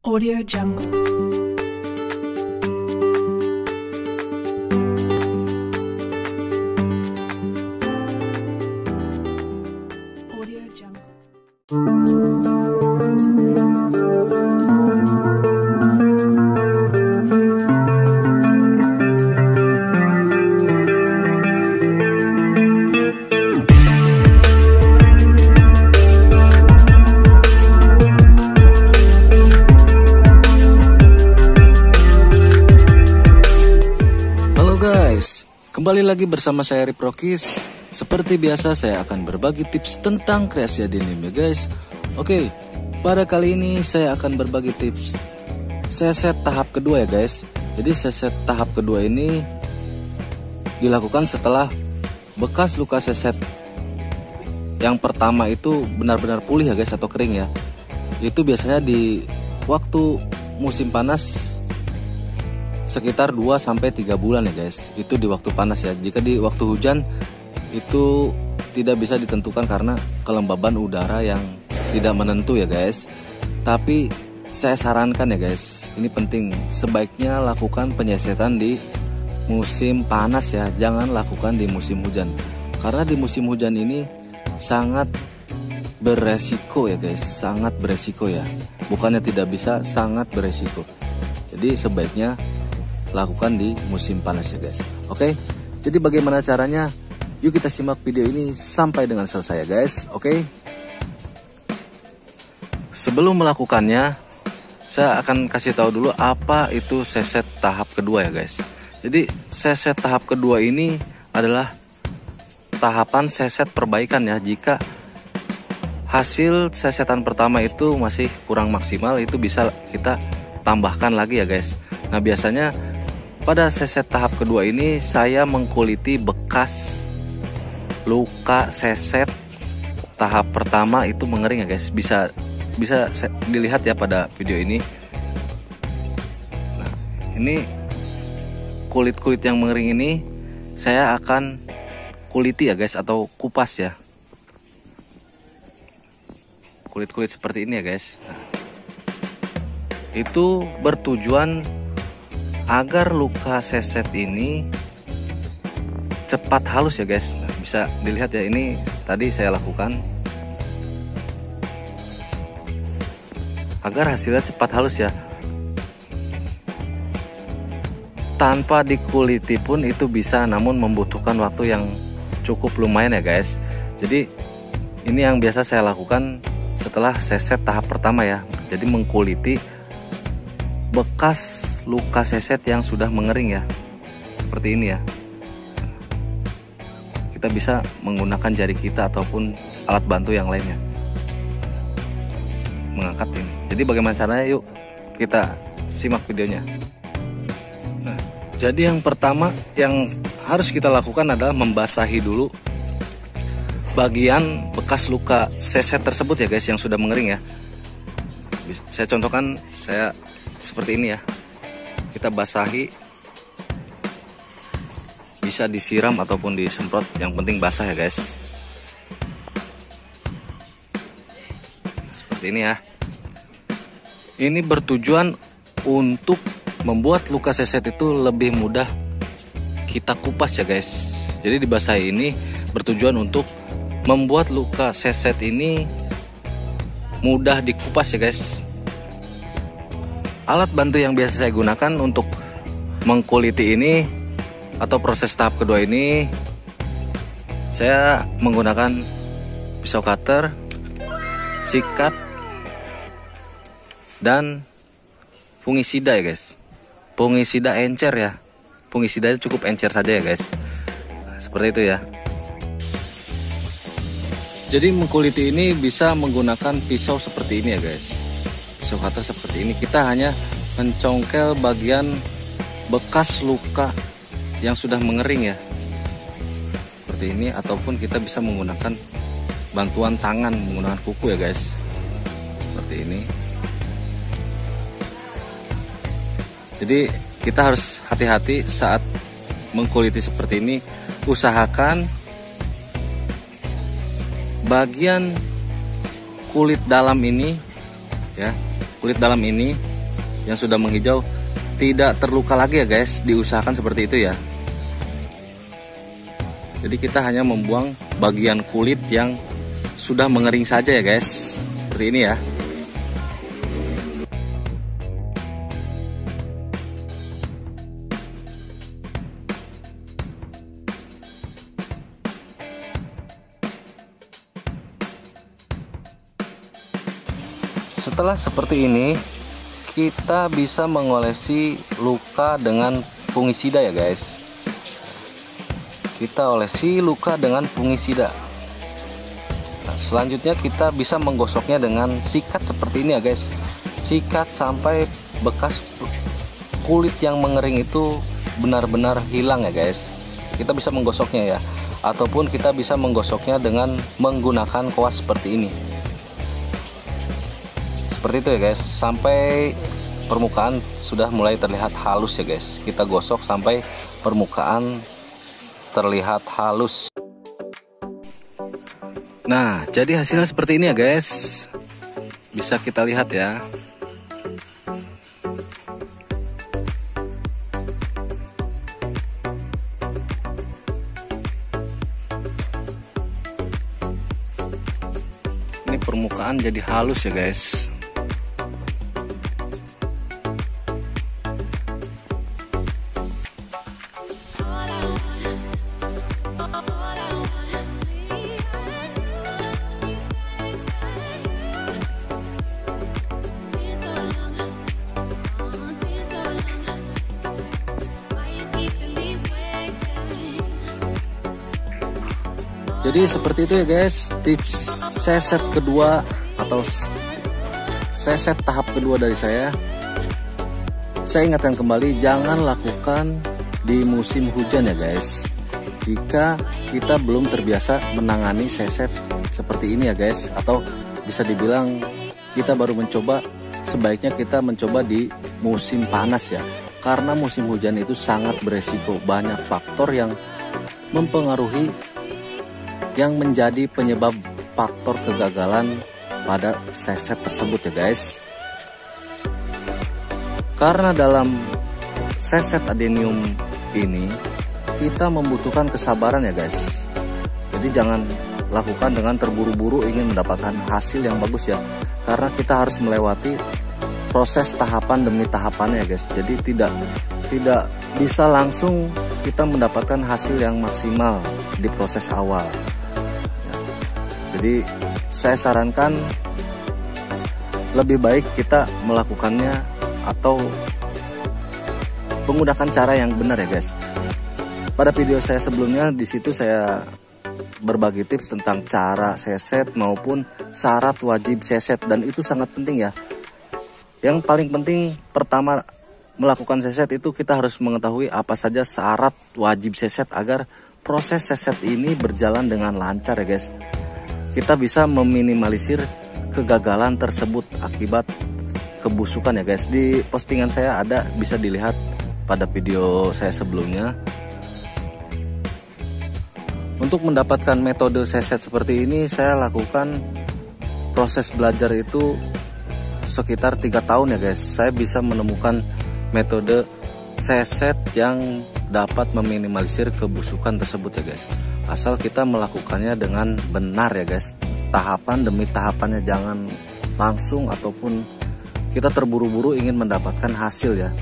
Audio Jungle. Audio Jungle. Kembali lagi bersama saya Riprokis. Seperti biasa saya akan berbagi tips tentang kreasi denim ya guys. Oke, pada kali ini saya akan berbagi tips seset tahap kedua ya guys. Jadi seset tahap kedua ini dilakukan setelah bekas luka seset yang pertama itu benar-benar pulih ya guys, atau kering ya. Itu biasanya di waktu musim panas sekitar 2-3 bulan ya guys. Itu di waktu panas ya. Jika di waktu hujan itu tidak bisa ditentukan karena kelembaban udara yang tidak menentu ya guys. Tapi saya sarankan ya guys, ini penting, sebaiknya lakukan penyesetan di musim panas ya. Jangan lakukan di musim hujan, karena di musim hujan ini sangat beresiko ya guys. Sangat beresiko ya. Bukannya tidak bisa, sangat beresiko. Jadi sebaiknya lakukan di musim panas ya guys. Oke, jadi bagaimana caranya? Yuk kita simak video ini sampai dengan selesai ya guys. Oke, sebelum melakukannya saya akan kasih tahu dulu apa itu seset tahap kedua ya guys. Jadi seset tahap kedua ini adalah tahapan seset perbaikan ya. Jika hasil sesetan pertama itu masih kurang maksimal, itu bisa kita tambahkan lagi ya guys. Nah biasanya pada seset tahap kedua ini saya mengkuliti bekas luka seset tahap pertama itu mengering ya guys. Bisa dilihat ya pada video ini. Nah, ini kulit-kulit yang mengering ini saya akan kuliti ya guys, atau kupas ya. Kulit-kulit seperti ini ya guys. Nah, itu bertujuan agar luka seset ini cepat halus ya guys. Nah, bisa dilihat ya, ini tadi saya lakukan agar hasilnya cepat halus ya. Tanpa dikuliti pun itu bisa, namun membutuhkan waktu yang cukup lumayan ya guys. Jadi ini yang biasa saya lakukan setelah seset tahap pertama ya. Jadi mengkuliti bekas luka seset yang sudah mengering ya, seperti ini ya. Kita bisa menggunakan jari kita ataupun alat bantu yang lainnya mengangkat ini. Jadi bagaimana caranya? Yuk kita simak videonya. Nah, jadi yang pertama yang harus kita lakukan adalah membasahi dulu bagian bekas luka seset tersebut ya guys, yang sudah mengering ya. Saya contohkan, saya seperti ini ya. Kita basahi, bisa disiram ataupun disemprot, yang penting basah ya guys. Seperti ini ya. Ini bertujuan untuk membuat luka seset itu lebih mudah kita kupas ya guys. Jadi dibasahi ini bertujuan untuk membuat luka seset ini mudah dikupas ya guys. Alat bantu yang biasa saya gunakan untuk mengkuliti ini atau proses tahap kedua ini, saya menggunakan pisau cutter, sikat, dan fungisida ya guys. Fungisida encer ya. Fungisidanya cukup encer saja ya guys. Nah, seperti itu ya. Jadi mengkuliti ini bisa menggunakan pisau seperti ini ya guys. Pisau cutter seperti ini, kita hanya mencongkel bagian bekas luka yang sudah mengering ya, seperti ini. Ataupun kita bisa menggunakan bantuan tangan, menggunakan kuku ya guys, seperti ini. Jadi kita harus hati-hati saat mengkuliti seperti ini. Usahakan bagian kulit dalam ini ya, kulit dalam ini yang sudah menghijau tidak terluka lagi ya guys. Diusahakan seperti itu ya. Jadi kita hanya membuang bagian kulit yang sudah mengering saja ya guys. Seperti ini ya. Setelah seperti ini, kita bisa mengolesi luka dengan fungisida ya guys. Kita olesi luka dengan fungisida. Nah, selanjutnya kita bisa menggosoknya dengan sikat seperti ini ya guys. Sikat sampai bekas kulit yang mengering itu benar-benar hilang ya guys. Kita bisa menggosoknya ya. Ataupun kita bisa menggosoknya dengan menggunakan kuas seperti ini. Seperti itu ya guys, sampai permukaan sudah mulai terlihat halus ya guys. Kita gosok sampai permukaan terlihat halus. Nah, jadi hasilnya seperti ini ya guys. Bisa kita lihat ya. Ini permukaan jadi halus ya guys. Jadi seperti itu ya guys, tips seset kedua atau seset tahap kedua dari saya. Saya ingatkan kembali, jangan lakukan di musim hujan ya guys. Jika kita belum terbiasa menangani seset seperti ini ya guys, atau bisa dibilang kita baru mencoba, sebaiknya kita mencoba di musim panas ya. Karena musim hujan itu sangat beresiko, banyak faktor yang mempengaruhi, yang menjadi penyebab faktor kegagalan pada seset tersebut ya guys. Karena dalam seset adenium ini kita membutuhkan kesabaran ya guys. Jadi jangan lakukan dengan terburu-buru ingin mendapatkan hasil yang bagus ya. Karena kita harus melewati proses tahapan demi tahapannya ya guys. Jadi tidak bisa langsung kita mendapatkan hasil yang maksimal di proses awal. Jadi saya sarankan lebih baik kita melakukannya atau menggunakan cara yang benar ya guys. Pada video saya sebelumnya di situ saya berbagi tips tentang cara seset maupun syarat wajib seset, dan itu sangat penting ya. Yang paling penting pertama melakukan seset itu kita harus mengetahui apa saja syarat wajib seset agar proses seset ini berjalan dengan lancar ya guys. Kita bisa meminimalisir kegagalan tersebut akibat kebusukan ya guys. Di postingan saya ada, bisa dilihat pada video saya sebelumnya. Untuk mendapatkan metode seset seperti ini saya lakukan proses belajar itu sekitar 3 tahun ya guys. Saya bisa menemukan metode seset yang dapat meminimalisir kebusukan tersebut ya guys. Asal kita melakukannya dengan benar ya guys, tahapan demi tahapannya, jangan langsung ataupun kita terburu-buru ingin mendapatkan hasil ya.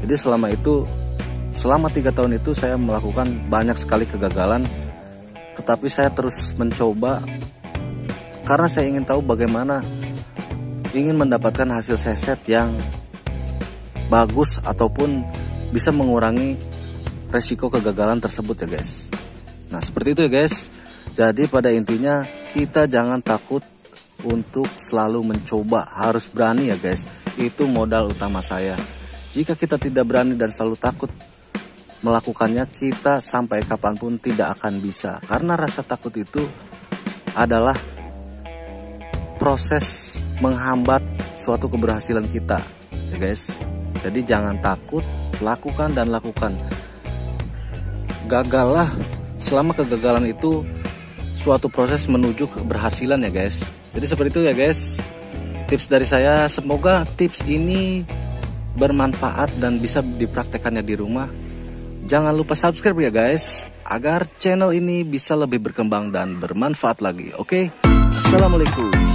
Jadi selama 3 tahun itu saya melakukan banyak sekali kegagalan, tetapi saya terus mencoba karena saya ingin tahu bagaimana ingin mendapatkan hasil seset yang bagus ataupun bisa mengurangi resiko kegagalan tersebut ya guys. Nah seperti itu ya guys. Jadi pada intinya kita jangan takut untuk selalu mencoba, harus berani ya guys. Itu modal utama saya. Jika kita tidak berani dan selalu takut melakukannya, kita sampai kapanpun tidak akan bisa. Karena rasa takut itu adalah proses menghambat suatu keberhasilan kita ya guys. Jadi jangan takut, lakukan dan lakukan. Gagallah. Selama kegagalan itu suatu proses menuju keberhasilan ya guys. Jadi seperti itu ya guys, tips dari saya. Semoga tips ini bermanfaat dan bisa dipraktekannya di rumah. Jangan lupa subscribe ya guys, agar channel ini bisa lebih berkembang dan bermanfaat lagi. Oke, assalamualaikum.